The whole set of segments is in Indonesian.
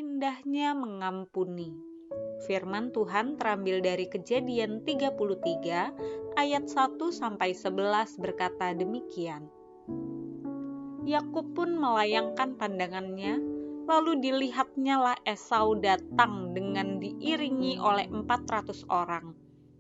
indahnya mengampuni. Firman Tuhan terambil dari Kejadian 33 ayat 1-11 berkata demikian. Yakub pun melayangkan pandangannya, lalu dilihatnya lah Esau datang dengan diiringi oleh 400 orang.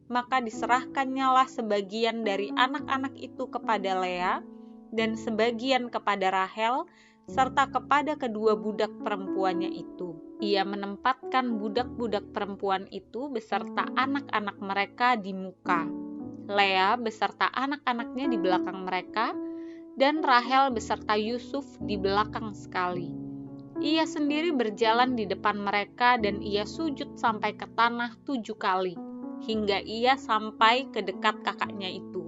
Maka diserahkannya lah sebagian dari anak-anak itu kepada Lea, dan sebagian kepada Rahel, serta kepada kedua budak perempuannya itu. Ia menempatkan budak-budak perempuan itu beserta anak-anak mereka di muka, Lea beserta anak-anaknya di belakang mereka, dan Rahel beserta Yusuf di belakang sekali. Ia sendiri berjalan di depan mereka dan ia sujud sampai ke tanah 7 kali, hingga ia sampai ke dekat kakaknya itu.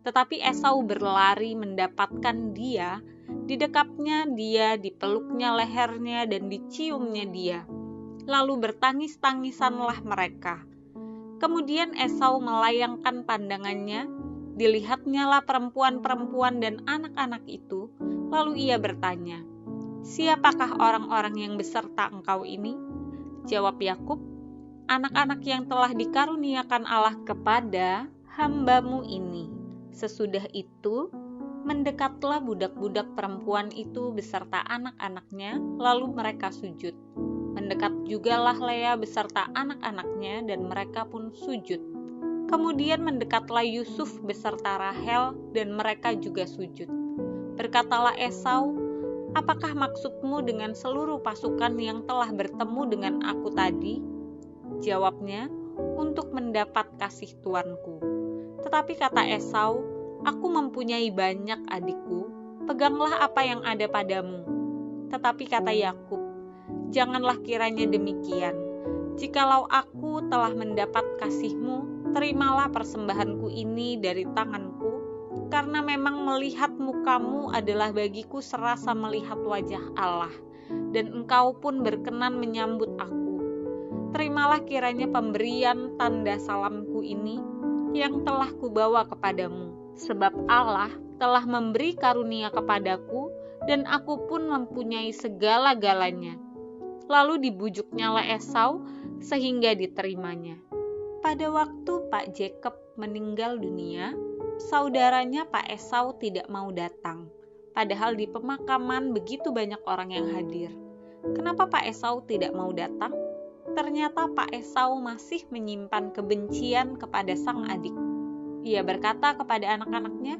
Tetapi Esau berlari mendapatkan dia, didekapnya dia, dipeluknya lehernya dan diciumnya dia. Lalu bertangis-tangisanlah mereka. Kemudian Esau melayangkan pandangannya, dilihatnya lah perempuan-perempuan dan anak-anak itu, lalu ia bertanya, "Siapakah orang-orang yang beserta engkau ini?" Jawab Yakub, "Anak-anak yang telah dikaruniakan Allah kepada hambamu ini." Sesudah itu, mendekatlah budak-budak perempuan itu beserta anak-anaknya, lalu mereka sujud. Mendekat jugalah Lea beserta anak-anaknya, dan mereka pun sujud. Kemudian mendekatlah Yusuf beserta Rahel, dan mereka juga sujud. Berkatalah Esau, "Apakah maksudmu dengan seluruh pasukan yang telah bertemu dengan aku tadi?" Jawabnya, "Untuk mendapat kasih tuanku." Tetapi kata Esau, "Aku mempunyai banyak adikku, peganglah apa yang ada padamu." Tetapi kata Yakub, "Janganlah kiranya demikian. Jikalau aku telah mendapat kasih-Mu, terimalah persembahanku ini dari tanganku, karena memang melihat muka-Mu adalah bagiku serasa melihat wajah Allah, dan Engkau pun berkenan menyambut aku. Terimalah kiranya pemberian tanda salamku ini, yang telah kubawa kepadamu, sebab Allah telah memberi karunia kepadaku, dan aku pun mempunyai segala-galanya." Lalu dibujuknyalah Esau sehingga diterimanya. Pada waktu Pak Jacob meninggal dunia, saudaranya Pak Esau tidak mau datang, padahal di pemakaman begitu banyak orang yang hadir. Kenapa Pak Esau tidak mau datang? Ternyata Pak Esau masih menyimpan kebencian kepada sang adik. Ia berkata kepada anak-anaknya,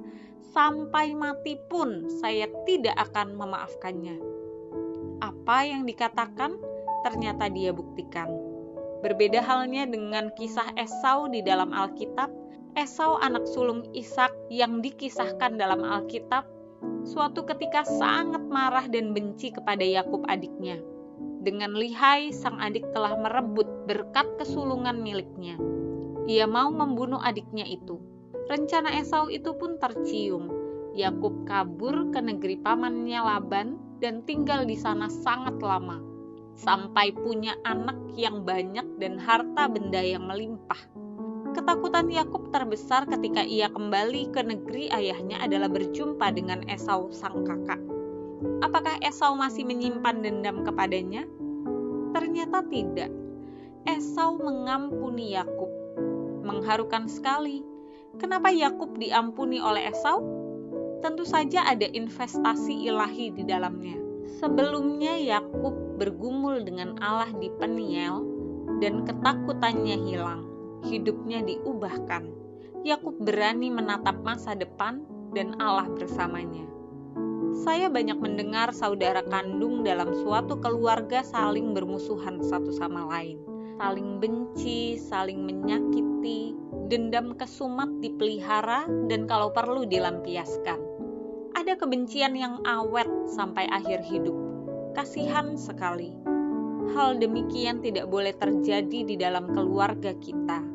"Sampai mati pun saya tidak akan memaafkannya." Apa yang dikatakan, ternyata dia buktikan. Berbeda halnya dengan kisah Esau di dalam Alkitab. Esau anak sulung Ishak yang dikisahkan dalam Alkitab, suatu ketika sangat marah dan benci kepada Yakub adiknya. Dengan lihai, sang adik telah merebut berkat kesulungan miliknya. Ia mau membunuh adiknya itu. Rencana Esau itu pun tercium. Yakub kabur ke negeri pamannya Laban dan tinggal di sana sangat lama, sampai punya anak yang banyak dan harta benda yang melimpah. Ketakutan Yakub terbesar ketika ia kembali ke negeri ayahnya adalah berjumpa dengan Esau sang kakak. Apakah Esau masih menyimpan dendam kepadanya? Ternyata tidak. Esau mengampuni Yakub. Mengharukan sekali. Kenapa Yakub diampuni oleh Esau? Tentu saja ada investasi ilahi di dalamnya. Sebelumnya Yakub bergumul dengan Allah di Peniel dan ketakutannya hilang. Hidupnya diubahkan. Yakub berani menatap masa depan dan Allah bersamanya. Saya banyak mendengar saudara kandung dalam suatu keluarga saling bermusuhan satu sama lain, saling benci, saling menyakiti, dendam kesumat dipelihara dan kalau perlu dilampiaskan. Ada kebencian yang awet sampai akhir hidup. Kasihan sekali. Hal demikian tidak boleh terjadi di dalam keluarga kita.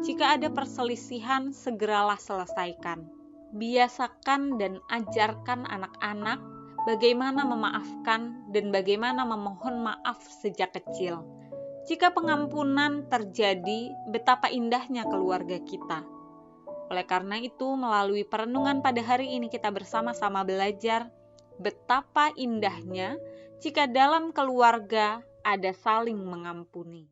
Jika ada perselisihan, segeralah selesaikan. Biasakan dan ajarkan anak-anak bagaimana memaafkan dan bagaimana memohon maaf sejak kecil. Jika pengampunan terjadi, betapa indahnya keluarga kita. Oleh karena itu, melalui perenungan pada hari ini kita bersama-sama belajar betapa indahnya jika dalam keluarga ada saling mengampuni.